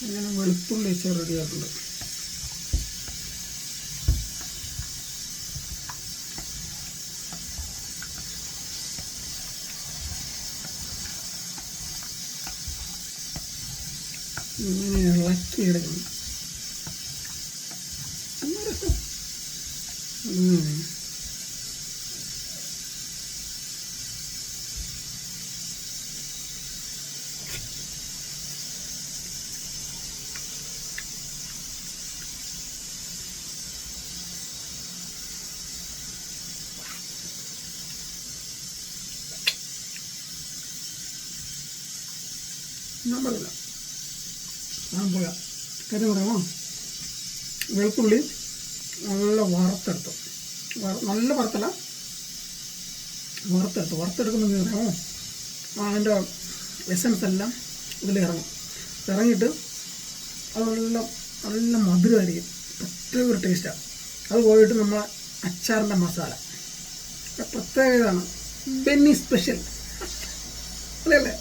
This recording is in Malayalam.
അങ്ങനെ വെളുത്തുള്ളി അച്ചാർ റെഡിയാക്കുന്നുണ്ട്. ഇങ്ങനെ ഇളക്കിയെടുക്കണം. ഞാൻ പറയില്ല, ഞാൻ പോയാ കാര്യം പറയാമോ? വെളുത്തുള്ളി നല്ല വറുത്തെടുത്തു, നല്ല വറുത്തല്ല, വറുത്തെടുക്കുന്നത് പറയാമോ? അതിൻ്റെ എസൻസ് എല്ലാം ഇതിലിറങ്ങും. ഇറങ്ങിയിട്ട് അത് നല്ല മധുരമായിരിക്കും, പ്രത്യേക ഒരു ടേസ്റ്റാണ്. അത് പോയിട്ട് നമ്മളെ അച്ചാറിൻ്റെ മസാല പ്രത്യേകതയാണ്, ബെന്നി സ്പെഷ്യൽ അല്ലേ?